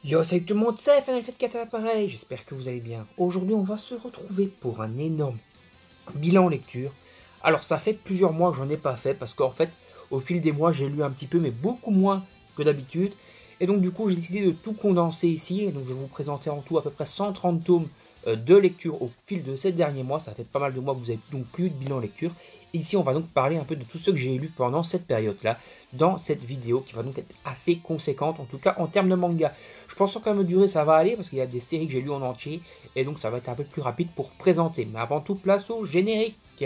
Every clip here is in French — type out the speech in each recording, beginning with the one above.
Yo, salut tout le monde, c'est Final Fight 4 à l'appareil, j'espère que vous allez bien. Aujourd'hui, on va se retrouver pour un énorme bilan lecture. Alors, ça fait plusieurs mois que j'en ai pas fait, parce qu'en fait, au fil des mois, j'ai lu un petit peu, mais beaucoup moins que d'habitude. Et donc, du coup, j'ai décidé de tout condenser ici, et donc je vais vous présenter en tout à peu près 130 tomes de lecture au fil de ces derniers mois. Ça fait pas mal de mois que vous avez donc plus de bilan lecture. Ici, on va donc parler un peu de tout ce que j'ai lu pendant cette période-là, dans cette vidéo qui va donc être assez conséquente, en tout cas en termes de manga. Je pense qu'en termes de durée, ça va aller, parce qu'il y a des séries que j'ai lues en entier, et donc ça va être un peu plus rapide pour présenter. Mais avant tout, place au générique.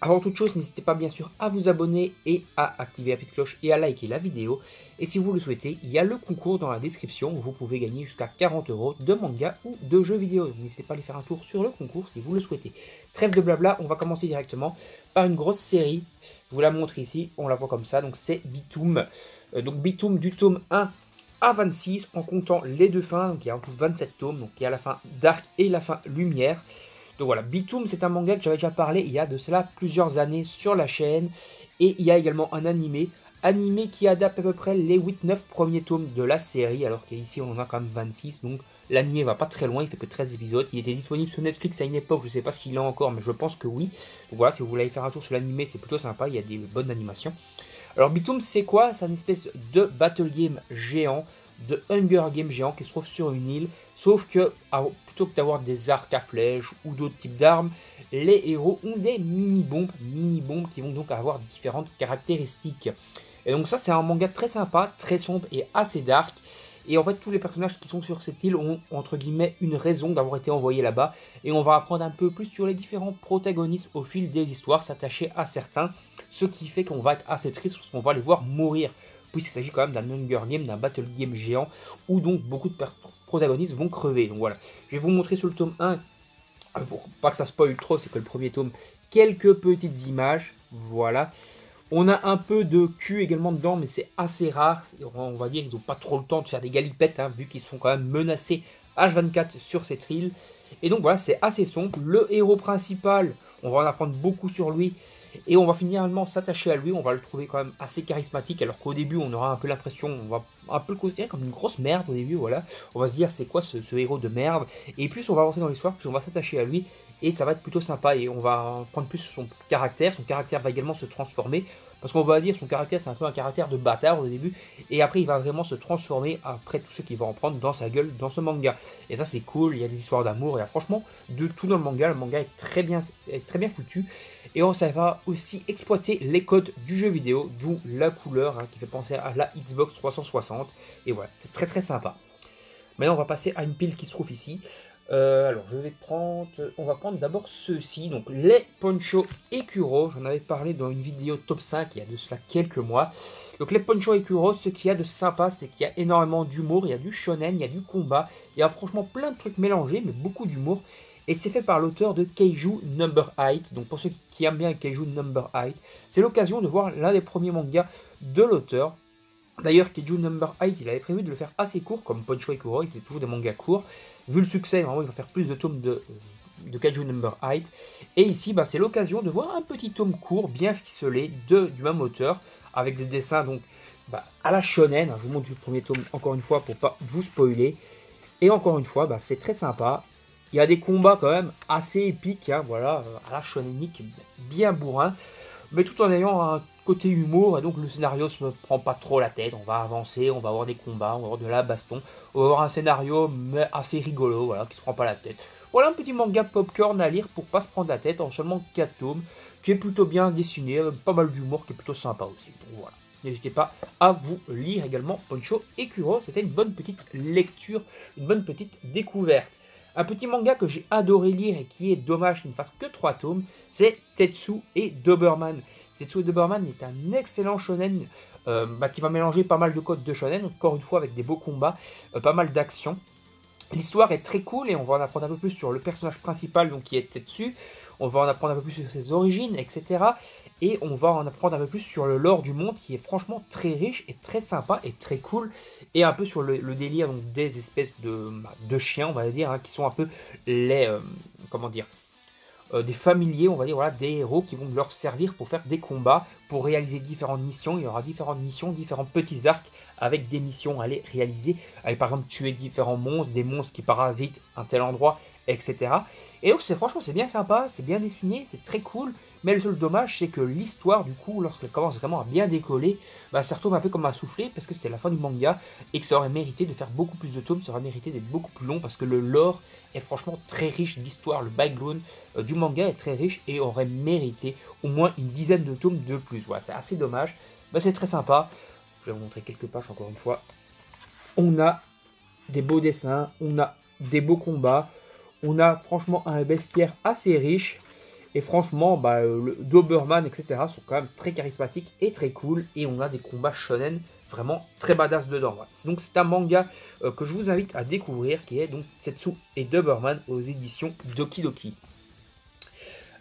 Avant toute chose, n'hésitez pas bien sûr à vous abonner et à activer la petite cloche et à liker la vidéo. Et si vous le souhaitez, il y a le concours dans la description où vous pouvez gagner jusqu'à 40 € de manga ou de jeux vidéo. N'hésitez pas à aller faire un tour sur le concours si vous le souhaitez. Trêve de blabla, on va commencer directement par une grosse série. Je vous la montre ici, on la voit comme ça, donc c'est Bitoum. Donc Bitoum du tome 1 à 26 en comptant les deux fins, donc il y a en tout 27 tomes, donc il y a la fin Dark et la fin Lumière. Donc voilà, Bitoum, c'est un manga que j'avais déjà parlé il y a de cela plusieurs années sur la chaîne. Et il y a également un animé qui adapte à peu près les 8-9 premiers tomes de la série, alors qu'ici on en a quand même 26, donc l'animé va pas très loin, il fait que 13 épisodes. Il était disponible sur Netflix à une époque, je sais pas s'il est encore, mais je pense que oui. Donc voilà, si vous voulez faire un tour sur l'animé, c'est plutôt sympa, il y a des bonnes animations. Alors Bitoum, c'est quoi? C'est une espèce de battle game géant, de Hunger Game géant qui se trouve sur une île. Sauf que, plutôt que d'avoir des arcs à flèches ou d'autres types d'armes, les héros ont des mini-bombes qui vont donc avoir différentes caractéristiques. Et donc ça, c'est un manga très sympa, très sombre et assez dark. Et en fait, tous les personnages qui sont sur cette île ont, entre guillemets, une raison d'avoir été envoyés là-bas. Et on va apprendre un peu plus sur les différents protagonistes au fil des histoires, s'attacher à certains. Ce qui fait qu'on va être assez triste parce qu'on va les voir mourir. Puisqu'il s'agit quand même d'un Hunger Game, d'un Battle Game géant, où donc beaucoup de protagonistes vont crever. Donc voilà, je vais vous montrer sur le tome 1, pour pas que ça spoil trop, c'est que le premier tome, quelques petites images. Voilà. On a un peu de cul également dedans, mais c'est assez rare. On va dire qu'ils n'ont pas trop le temps de faire des galipettes, hein, vu qu'ils sont quand même menacés H24 sur cette île. Et donc voilà, c'est assez sombre. Le héros principal, on va en apprendre beaucoup sur lui. Et on va finalement s'attacher à lui, on va le trouver quand même assez charismatique, alors qu'au début on aura un peu l'impression, on va un peu le considérer comme une grosse merde au début, voilà. On va se dire c'est quoi ce héros de merde, et plus on va avancer dans l'histoire, plus on va s'attacher à lui, et ça va être plutôt sympa, et on va prendre plus son caractère va également se transformer, parce qu'on va dire son caractère c'est un peu un caractère de bâtard au début, et après il va vraiment se transformer après tout ce qu'il va en prendre dans sa gueule, dans ce manga. Et ça c'est cool, il y a des histoires d'amour, il y a franchement de tout dans le manga est très bien foutu. Et ça va aussi exploiter les codes du jeu vidéo, d'où la couleur qui fait penser à la Xbox 360. Et voilà, c'est très très sympa. Maintenant, on va passer à une pile qui se trouve ici. Alors, on va prendre d'abord ceux-ci, donc les Poncho Ekuro. J'en avais parlé dans une vidéo top 5 il y a de cela quelques mois. Donc les Poncho Ekuro, ce qu'il y a de sympa, c'est qu'il y a énormément d'humour, il y a du shonen, il y a du combat, il y a franchement plein de trucs mélangés, mais beaucoup d'humour. Et c'est fait par l'auteur de Kaiju Number 8. Donc pour ceux qui aiment bien Kaiju Number 8, c'est l'occasion de voir l'un des premiers mangas de l'auteur. D'ailleurs, Kaiju Number 8, il avait prévu de le faire assez court, comme Poncho Ekuro, il faisait toujours des mangas courts. Vu le succès, normalement, il va faire plus de tomes de Kaiju Number 8. Et ici, c'est l'occasion de voir un petit tome court, bien ficelé, du même auteur, avec des dessins donc à la shonen. Je vous montre du premier tome encore une fois pour pas vous spoiler. Et encore une fois, c'est très sympa. Il y a des combats quand même assez épiques, voilà, à la shonenique, bien bourrin, mais tout en ayant un côté humour, et donc le scénario se prend pas trop la tête, on va avancer, on va avoir des combats, on va avoir de la baston, on va avoir un scénario mais assez rigolo, voilà, qui se prend pas la tête. Voilà un petit manga popcorn à lire pour pas se prendre la tête en seulement 4 tomes, qui est plutôt bien dessiné, avec pas mal d'humour, qui est plutôt sympa aussi, donc voilà. N'hésitez pas à vous lire également Poncho Ekuro, c'était une bonne petite lecture, une bonne petite découverte. Un petit manga que j'ai adoré lire et qui est dommage qu'il ne fasse que 3 tomes, c'est Tetsu et Doberman. Tetsu et Doberman est un excellent shonen qui va mélanger pas mal de codes de shonen, encore une fois avec des beaux combats, pas mal d'action. L'histoire est très cool et on va en apprendre un peu plus sur le personnage principal donc qui est Tetsu. On va en apprendre un peu plus sur ses origines, etc. Et on va en apprendre un peu plus sur le lore du monde qui est franchement très riche et très sympa et très cool. Et un peu sur le délire donc, des espèces de chiens, on va dire, hein, qui sont un peu les... comment dire, des familiers, on va dire, voilà, des héros qui vont leur servir pour faire des combats, pour réaliser différentes missions. Il y aura différentes missions, différents petits arcs avec des missions à aller réaliser. Allez, par exemple, tuer différents monstres, des monstres qui parasitent un tel endroit, etc. Et donc, franchement, c'est bien sympa, c'est bien dessiné, c'est très cool. Mais le seul dommage, c'est que l'histoire, du coup, lorsqu'elle commence vraiment à bien décoller, ça retombe un peu comme un soufflé, parce que c'est la fin du manga, et que ça aurait mérité de faire beaucoup plus de tomes, ça aurait mérité d'être beaucoup plus long, parce que le lore est franchement très riche, l'histoire, le background du manga est très riche, et aurait mérité au moins une dizaine de tomes de plus. Voilà, c'est assez dommage, c'est très sympa. Je vais vous montrer quelques pages encore une fois. On a des beaux dessins, on a des beaux combats, on a franchement un bestiaire assez riche. Et franchement, le Doberman, etc. sont quand même très charismatiques et très cool. Et on a des combats shonen vraiment très badass dedans. Voilà. Donc c'est un manga que je vous invite à découvrir, qui est donc Tetsu et Doberman aux éditions Doki Doki.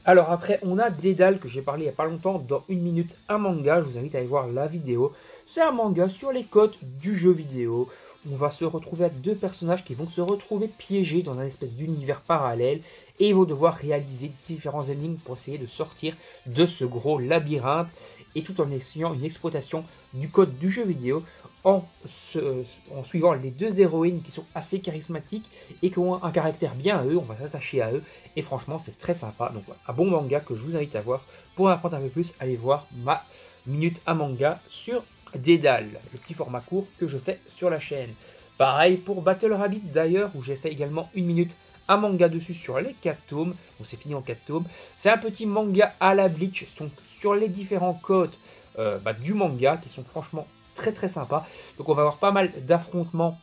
Alors après, on a Dédale que j'ai parlé il n'y a pas longtemps dans 1 minute un manga. Je vous invite à aller voir la vidéo. C'est un manga sur les codes du jeu vidéo. On va se retrouver avec deux personnages qui vont se retrouver piégés dans un espèce d'univers parallèle. Et ils vont devoir réaliser différents énigmes pour essayer de sortir de ce gros labyrinthe. Et tout en essayant une exploitation du code du jeu vidéo en suivant les deux héroïnes qui sont assez charismatiques et qui ont un caractère bien à eux. On va s'attacher à eux. Et franchement, c'est très sympa. Donc un bon manga que je vous invite à voir. Pour en apprendre un peu plus, allez voir ma minute à manga sur Dédale, le petit format court que je fais sur la chaîne. Pareil pour Battle Rabbit d'ailleurs, où j'ai fait également 1 minute un manga dessus sur les 4 tomes. Donc c'est fini en 4 tomes. C'est un petit manga à la Bleach, sont sur les différents codes du manga qui sont franchement très très sympas. Donc on va avoir pas mal d'affrontements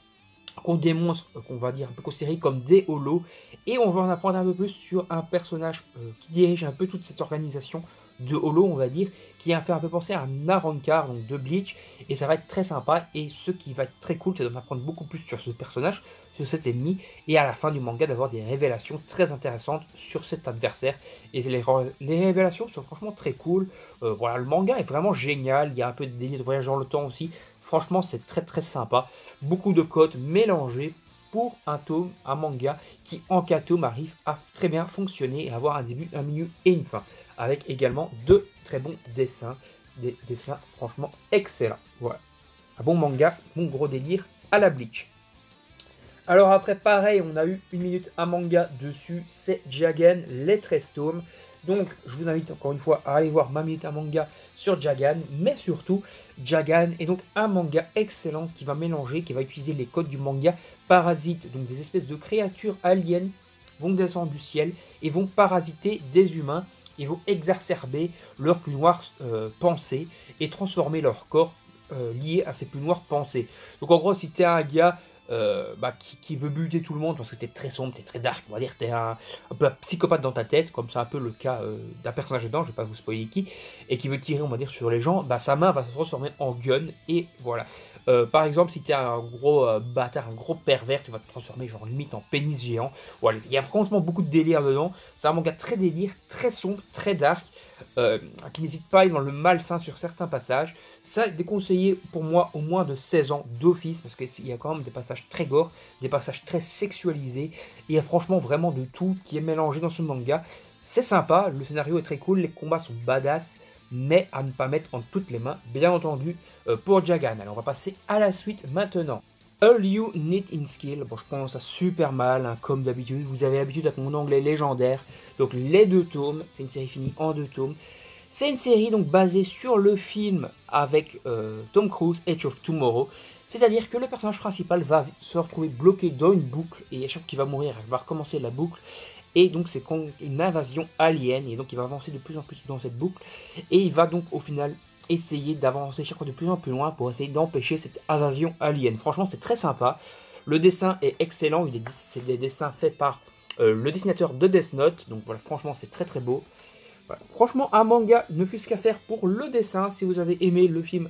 contre des monstres qu'on va dire un peu considérés comme des holos. Et on va en apprendre un peu plus sur un personnage qui dirige un peu toute cette organisation de holo, on va dire, qui a fait un peu penser à un Arrancar, donc de Bleach, et ça va être très sympa. Et ce qui va être très cool, c'est d'en apprendre beaucoup plus sur ce personnage, sur cet ennemi, et à la fin du manga d'avoir des révélations très intéressantes sur cet adversaire. Et les révélations sont franchement très cool. Voilà, le manga est vraiment génial, il y a un peu de délire de voyage dans le temps aussi. Franchement, c'est très très sympa. Beaucoup de codes mélangés pour un tome, un manga qui en 4 tomes arrive à très bien fonctionner et avoir un début, un milieu et une fin. Avec également de très bons dessins, des dessins franchement excellents. Voilà, un bon manga, bon gros délire à la Bleach. Alors après, pareil, on a eu 1 minute un manga dessus, c'est Jagan, les 13 tomes. Donc, je vous invite encore une fois à aller voir ma minute un manga sur Jagan, mais surtout, Jagan est donc un manga excellent qui va mélanger, qui va utiliser les codes du manga Parasite, donc des espèces de créatures aliens vont descendre du ciel et vont parasiter des humains et vont exacerber leurs plus noires pensées et transformer leur corps lié à ces plus noires pensées. Donc en gros, si tu es un gars qui veut buter tout le monde parce que t'es très sombre, t'es très dark, on va dire, t'es un peu un psychopathe dans ta tête, comme c'est un peu le cas d'un personnage dedans, je vais pas vous spoiler qui, et qui veut tirer, on va dire, sur les gens, sa main va se transformer en gun, et voilà. Par exemple, si t'es un gros bâtard, un gros pervers, tu vas te transformer genre limite en pénis géant. Voilà, il y a franchement beaucoup de délire dedans, c'est un manga très délire, très sombre, très dark, qui n'hésite pas à aller dans le malsain sur certains passages. Ça est déconseillé pour moi au moins de 16 ans d'office, parce qu'il y a quand même des passages très gore, des passages très sexualisés, et il y a franchement vraiment de tout qui est mélangé dans ce manga. C'est sympa, le scénario est très cool, les combats sont badass, mais à ne pas mettre en toutes les mains, bien entendu, pour Jagan. Alors on va passer à la suite maintenant. All You Need in Skill, bon je prononce ça super mal, hein, comme d'habitude, vous avez l'habitude avec mon anglais légendaire. Donc les 2 tomes, c'est une série finie en 2 tomes. C'est une série donc basée sur le film avec Tom Cruise, Edge of Tomorrow. C'est-à-dire que le personnage principal va se retrouver bloqué dans une boucle et à chaque fois qu'il va mourir, il va recommencer la boucle. Et donc c'est une invasion alien et donc il va avancer de plus en plus dans cette boucle. Et il va donc au final essayer d'avancer chaque fois de plus en plus loin pour essayer d'empêcher cette invasion alien. Franchement c'est très sympa. Le dessin est excellent, c'est des dessins faits par le dessinateur de Death Note. Donc voilà, franchement c'est très très beau. Voilà. Franchement, un manga ne fût-ce qu'à faire pour le dessin. Si vous avez aimé le film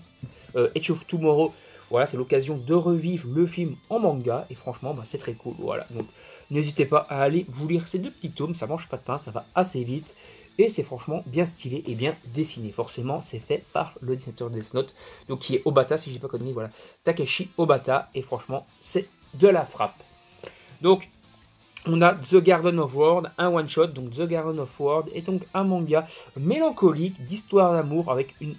Edge of Tomorrow. Voilà, c'est l'occasion de revivre le film en manga, et franchement, bah, c'est très cool. Voilà, donc n'hésitez pas à aller vous lire ces 2 petits tomes, ça mange pas de pain, ça va assez vite, et c'est franchement bien stylé et bien dessiné. Forcément, c'est fait par le dessinateur de Death Note, donc qui est Obata, si j'ai pas connu, voilà, Takeshi Obata, et franchement, c'est de la frappe. Donc, on a The Garden of World, un one-shot. Donc The Garden of World est donc un manga mélancolique d'histoire d'amour, avec une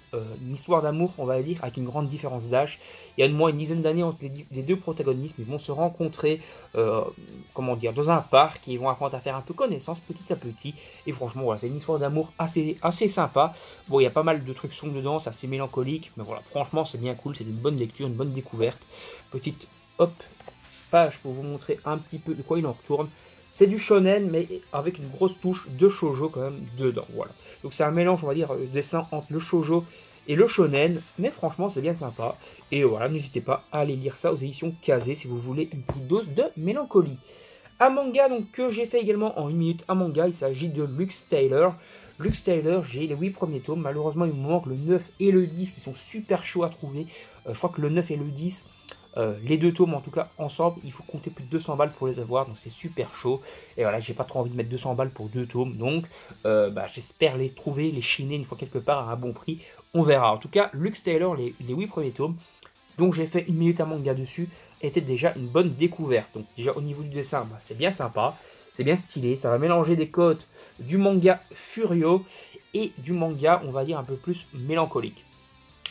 histoire d'amour, on va dire, avec une grande différence d'âge. Il y a de moins une dizaine d'années entre les 2 protagonistes, ils vont se rencontrer comment dire, dans un parc, et ils vont apprendre à faire un peu connaissance petit à petit. Et franchement, voilà, c'est une histoire d'amour assez sympa. Bon, il y a pas mal de trucs sombres dedans, c'est assez mélancolique, mais voilà, franchement, c'est bien cool, c'est une bonne lecture, une bonne découverte. Petite, hop, page pour vous montrer un petit peu de quoi il en retourne. C'est du shonen, mais avec une grosse touche de shoujo quand même dedans. Voilà. Donc c'est un mélange, on va dire, dessin entre le shoujo et le shonen, mais franchement c'est bien sympa. Et voilà, n'hésitez pas à aller lire ça aux éditions Kazé si vous voulez une petite dose de mélancolie. Un manga donc que j'ai fait également en 1 minute, un manga, il s'agit de Lux Taylor. Lux Taylor, j'ai les 8 premiers tomes, malheureusement il me manque le 9 et le 10 qui sont super chauds à trouver. Je crois que le 9 et le 10... les 2 tomes en tout cas ensemble, il faut compter plus de 200 balles pour les avoir, donc c'est super chaud. Et voilà, j'ai pas trop envie de mettre 200 balles pour 2 tomes, donc j'espère les trouver, les chiner une fois quelque part à un bon prix, on verra. En tout cas, Lux Taylor, les 8 premiers tomes, donc j'ai fait 1 minute à manga dessus, était déjà une bonne découverte. Donc déjà au niveau du dessin, c'est bien sympa, c'est bien stylé, ça va mélanger des codes du manga Furio et du manga, on va dire, un peu plus mélancolique.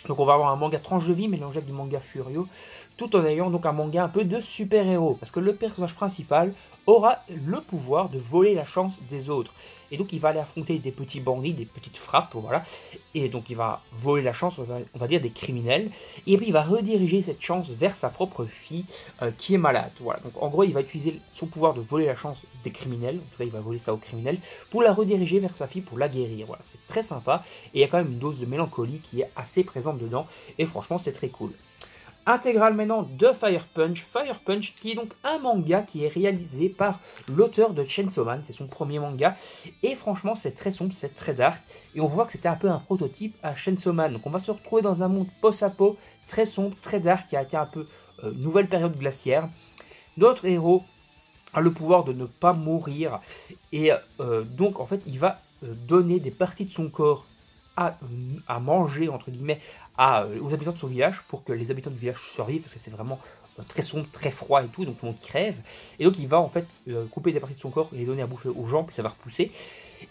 Donc on va avoir un manga tranche de vie mélangé avec du manga Furio, tout en ayant donc un manga un peu de super-héros, parce que le personnage principal aura le pouvoir de voler la chance des autres. Et donc il va aller affronter des petits bandits, des petites frappes, voilà. Et donc il va voler la chance, on va dire, des criminels. Et puis il va rediriger cette chance vers sa propre fille qui est malade. Voilà. Donc en gros il va utiliser son pouvoir de voler la chance des criminels, en tout cas il va voler ça aux criminels, pour la rediriger vers sa fille, pour la guérir. Voilà, c'est très sympa. Et il y a quand même une dose de mélancolie qui est assez présente dedans. Et franchement c'est très cool. Intégrale maintenant de Fire Punch. Fire Punch qui est donc un manga qui est réalisé par l'auteur de Chainsaw Man. C'est son premier manga. Et franchement c'est très sombre, c'est très dark. Et on voit que c'était un peu un prototype à Chainsaw Man. Donc on va se retrouver dans un monde post-apo très sombre, très dark, qui a été un peu nouvelle période glaciaire. Notre héros a le pouvoir de ne pas mourir. Et donc en fait il va donner des parties de son corps à manger, entre guillemets, aux habitants de son village, pour que les habitants du village survivent, parce que c'est vraiment très sombre, très froid et tout, donc tout le monde crève. Et donc il va en fait couper des parties de son corps et les donner à bouffer aux gens, puis ça va repousser.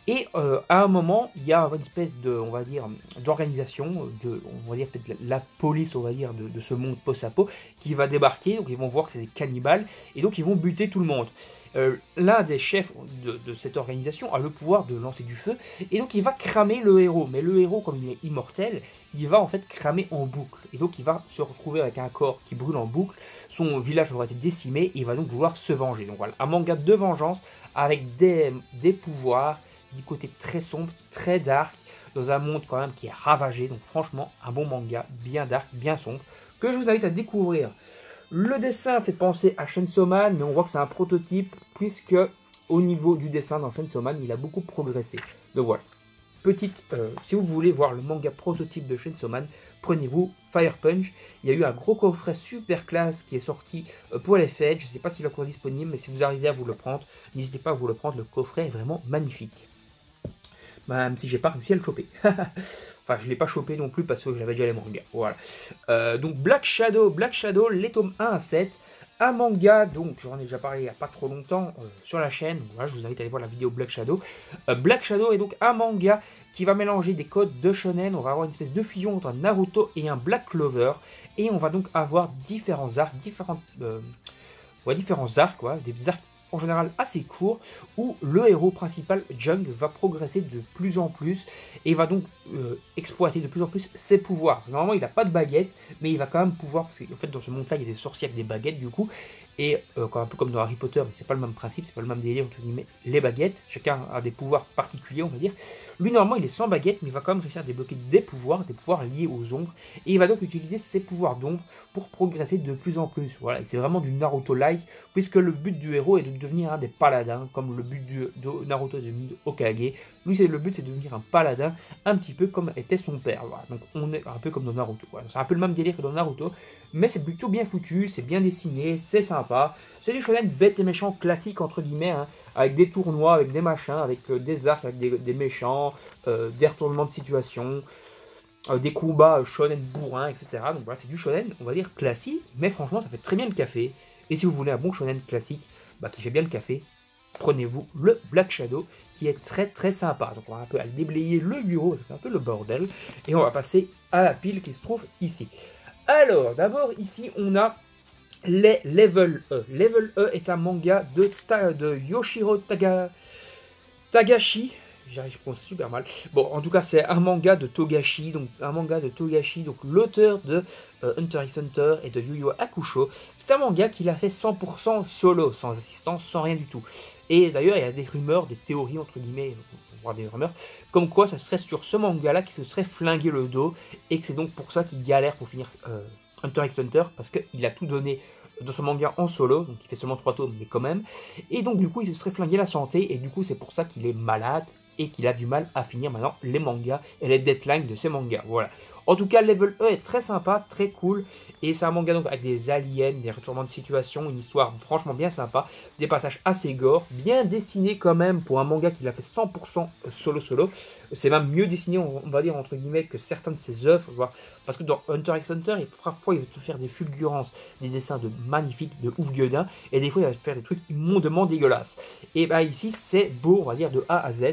Et à un moment, il y a une espèce de, on va dire, d'organisation, on va dire peut-être la police, on va dire, de ce monde post-apo, qui va débarquer. Donc ils vont voir que c'est des cannibales, et donc ils vont buter tout le monde. L'un des chefs de cette organisation a le pouvoir de lancer du feu, et donc il va cramer le héros. Mais le héros, comme il est immortel, il va en fait cramer en boucle, et donc il va se retrouver avec un corps qui brûle en boucle. Son village aura été décimé, et il va donc vouloir se venger. Donc voilà, un manga de vengeance avec des pouvoirs, du côté très sombre, très dark, dans un monde quand même qui est ravagé. Donc franchement, un bon manga, bien dark, bien sombre, que je vous invite à découvrir. Le dessin fait penser à Chainsaw Man, mais on voit que c'est un prototype, puisque au niveau du dessin dans Chainsaw Man, il a beaucoup progressé. Donc voilà, petite, si vous voulez voir le manga prototype de Chainsaw Man, prenez-vous Fire Punch. Il y a eu un gros coffret super classe qui est sorti pour les fêtes. Je ne sais pas s'il est encore disponible, mais si vous arrivez à vous le prendre, n'hésitez pas à vous le prendre, le coffret est vraiment magnifique. Même si j'ai pas réussi à le choper. Enfin, je ne l'ai pas chopé non plus parce que j'avais déjà les mangas. Voilà. Donc Black Shadow, les tomes 1 à 7. Un manga, donc j'en ai déjà parlé il n'y a pas trop longtemps sur la chaîne. Voilà, je vous invite à aller voir la vidéo Black Shadow. Black Shadow est donc un manga qui va mélanger des codes de shonen. On va avoir une espèce de fusion entre un Naruto et un Black Clover. Et on va donc avoir différents arcs, différents arcs, quoi, des arcs en général assez court, où le héros principal, Jung, va progresser de plus en plus, et va donc exploiter de plus en plus ses pouvoirs. Normalement, il n'a pas de baguette, mais il va quand même pouvoir, parce qu'en fait, dans ce monde-là, il y a des sorciers avec des baguettes, du coup, et un peu comme dans Harry Potter, mais c'est pas le même principe, c'est pas le même délire, entre guillemets, les baguettes, chacun a des pouvoirs particuliers, on va dire. Lui, normalement, il est sans baguette, mais il va quand même réussir à débloquer des pouvoirs liés aux ombres, et il va donc utiliser ses pouvoirs d'ombre pour progresser de plus en plus. Voilà, c'est vraiment du Naruto-like, puisque le but du héros est de devenir un des paladins, comme le but de Naruto est de devenir Hokage. Lui, le but, c'est de devenir un paladin, un petit peu comme était son père. Voilà. Donc, on est un peu comme dans Naruto. Voilà. C'est un peu le même délire que dans Naruto, mais c'est plutôt bien foutu, c'est bien dessiné, c'est sympa. C'est du shonen bêtes et méchants classiques, entre guillemets, hein, avec des tournois, avec des machins, avec des arcs, avec des méchants, des retournements de situation, des combats shonen bourrins, etc. Donc voilà, c'est du shonen, on va dire, classique, mais franchement, ça fait très bien le café. Et si vous voulez un bon shonen classique, qui fait bien le café, prenez-vous le Black Shadow, qui est très très sympa. Donc on va un peu aller déblayer le bureau, c'est un peu le bordel. Et on va passer à la pile qui se trouve ici. Alors, d'abord, ici, on a les Level E. Level E est un manga de Yoshiro Tagashi. J'arrive, je prononce super mal. Bon, en tout cas, c'est un manga de Togashi. Donc, l'auteur de Hunter x Hunter et de Yu Yu Hakusho. C'est un manga qu'il a fait 100% solo, sans assistance, sans rien du tout. Et d'ailleurs, il y a des rumeurs, des théories, entre guillemets, voire des rumeurs, comme quoi ça serait sur ce manga-là qu'il se serait flingué le dos, et que c'est donc pour ça qu'il galère pour finir Hunter x Hunter, parce qu'il a tout donné dans ce manga en solo, donc il fait seulement 3 tomes, mais quand même, et donc du coup il se serait flingué la santé, et du coup c'est pour ça qu'il est malade, et qu'il a du mal à finir maintenant les mangas, et les deadlines de ces mangas, voilà. En tout cas, Level E est très sympa, très cool, et c'est un manga donc avec des aliens, des retournements de situation, une histoire franchement bien sympa, des passages assez gore, bien dessiné quand même pour un manga qu'il a fait 100% solo. C'est même mieux dessiné, on va dire entre guillemets, que certains de ses œuvres, parce que dans Hunter x Hunter, parfois il va te faire des fulgurances, des dessins de magnifiques, de ouf gueudin, et des fois il va te faire des trucs immondément dégueulasses. Et bah ici c'est beau, on va dire de A à Z.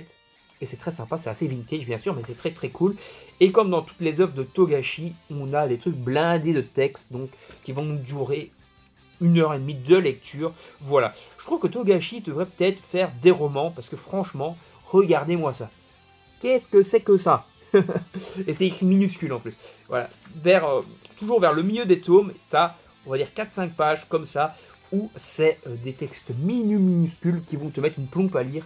Et c'est très sympa, c'est assez vintage bien sûr, mais c'est très très cool. Et comme dans toutes les œuvres de Togashi, on a des trucs blindés de texte, donc qui vont nous durer 1h30 de lecture. Voilà, je trouve que Togashi devrait peut-être faire des romans, parce que franchement, regardez-moi ça. Qu'est-ce que c'est que ça? Et c'est écrit minuscule en plus. Voilà, toujours vers le milieu des tomes, t'as, on va dire 4-5 pages comme ça, où c'est des textes minuscules qui vont te mettre une plombe à lire.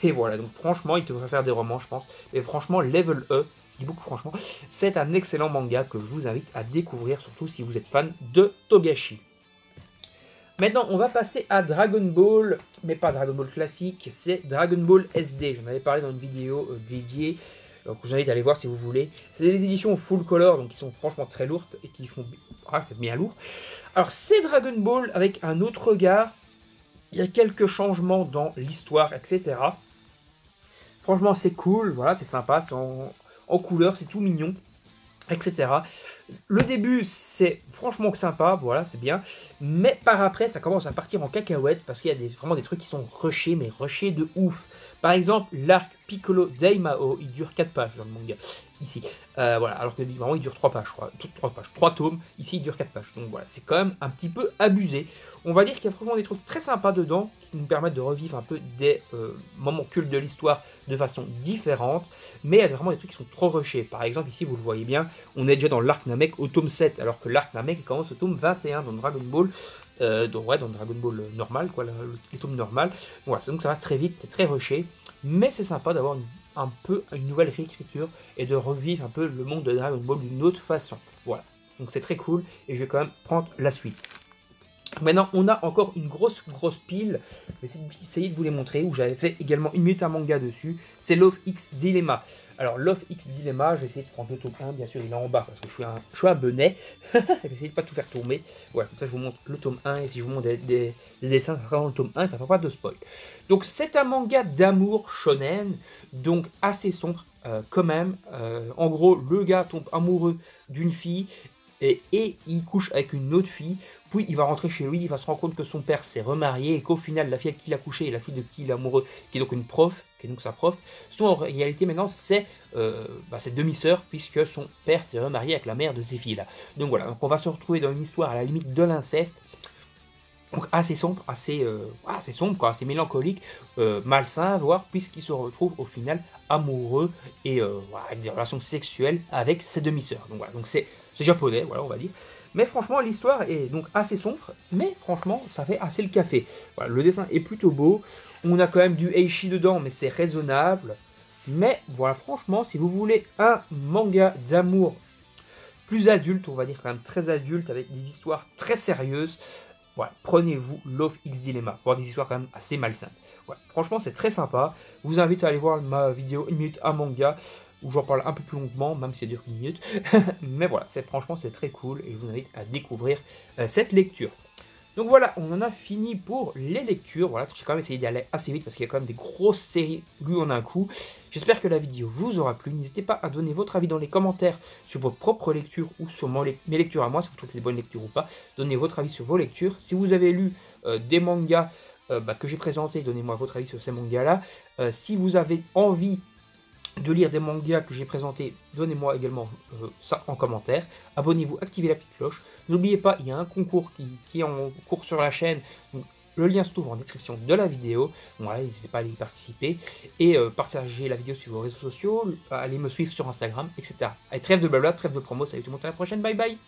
Et voilà, donc franchement, il devrait faire des romans, je pense. Et franchement, Level E, je dis beaucoup franchement, c'est un excellent manga que je vous invite à découvrir, surtout si vous êtes fan de Togashi. Maintenant, on va passer à Dragon Ball, mais pas Dragon Ball classique, c'est Dragon Ball SD. J'en avais parlé dans une vidéo dédiée, que je vous invite à aller voir si vous voulez. C'est des éditions full color, donc qui sont franchement très lourdes et qui font... Ah, c'est bien lourd. Alors, c'est Dragon Ball avec un autre regard. Il y a quelques changements dans l'histoire, etc. Franchement, c'est cool, voilà, c'est sympa, c'est en couleur, c'est tout mignon, etc. Le début, c'est franchement sympa, voilà, c'est bien. Mais par après, ça commence à partir en cacahuète parce qu'il y a vraiment des trucs qui sont rushés, mais rushés de ouf. Par exemple, l'arc Piccolo Daimao, il dure 4 pages dans le manga, ici. Voilà, alors que vraiment il dure 3 pages, je crois. 3 pages, 3 tomes, ici il dure 4 pages. Donc voilà, c'est quand même un petit peu abusé. On va dire qu'il y a vraiment des trucs très sympas dedans qui nous permettent de revivre un peu des moments cultes de l'histoire de façon différente. Mais il y a vraiment des trucs qui sont trop rushés. Par exemple, ici vous le voyez bien, on est déjà dans l'arc Namek au tome 7, alors que l'arc Namek commence au tome 21 dans Dragon Ball. Dans Dragon Ball normal, quoi, les tomes normales. Voilà, donc ça va très vite, c'est très rushé. Mais c'est sympa d'avoir un peu une nouvelle réécriture et de revivre un peu le monde de Dragon Ball d'une autre façon. Voilà, donc c'est très cool et je vais quand même prendre la suite. Maintenant, on a encore une grosse pile. Je vais essayer de vous les montrer, où j'avais fait également une minute à manga dessus. C'est Love X Dilemma. Alors, Love X Dilemma, je vais essayer de prendre le tome 1, bien sûr, il est en bas, parce que je suis un benet. Je vais essayer de pas tout faire tourner. Voilà, comme ça, je vous montre le tome 1, et si je vous montre des dessins, ça sera dans le tome 1, ça ne fera pas de spoil. Donc, c'est un manga d'amour shonen, donc assez sombre, quand même. En gros, le gars tombe amoureux d'une fille, et il couche avec une autre fille, puis il va rentrer chez lui, il va se rendre compte que son père s'est remarié, et qu'au final, la fille avec qui il a couché est la fille de qui il est amoureux, qui est donc une prof, qui est donc sa prof. En réalité, maintenant, c'est cette demi-sœur, puisque son père s'est remarié avec la mère de ces filles-là. Donc voilà, donc on va se retrouver dans une histoire à la limite de l'inceste, donc assez sombre, assez sombre, quoi, assez mélancolique, malsain, voire, puisqu'il se retrouve au final amoureux et avec des relations sexuelles avec ses demi-sœurs. Donc voilà, donc c'est japonais, voilà, on va dire. Mais franchement, l'histoire est donc assez sombre, mais franchement, ça fait assez le café. Voilà, le dessin est plutôt beau. On a quand même du Eishi dedans, mais c'est raisonnable. Mais voilà, franchement, si vous voulez un manga d'amour plus adulte, on va dire quand même très adulte, avec des histoires très sérieuses, voilà, prenez-vous Love X Dilemma, pour avoir des histoires quand même assez malsaines. Ouais, franchement, c'est très sympa. Je vous invite à aller voir ma vidéo 1 minute un manga, où j'en parle un peu plus longuement, même si ça dure 1 minute. Mais voilà, franchement, c'est très cool et je vous invite à découvrir cette lecture. Donc voilà, on en a fini pour les lectures. Voilà, j'ai quand même essayé d'aller assez vite parce qu'il y a quand même des grosses séries lues en un coup. J'espère que la vidéo vous aura plu. N'hésitez pas à donner votre avis dans les commentaires sur vos propres lectures ou sur mes lectures à moi, si vous trouvez que c'est des bonnes lectures ou pas. Donnez votre avis sur vos lectures. Si vous avez lu des mangas que j'ai présentés, donnez-moi votre avis sur ces mangas-là. Si vous avez envie de lire des mangas que j'ai présentés, donnez-moi également ça en commentaire. Abonnez-vous, activez la petite cloche. N'oubliez pas, il y a un concours qui est en cours sur la chaîne. Donc, le lien se trouve en description de la vidéo. Voilà, n'hésitez pas à y participer. Et partagez la vidéo sur vos réseaux sociaux. Allez me suivre sur Instagram, etc. Allez, trêve de blabla, trêve de promo. Salut tout le monde, à la prochaine. Bye bye.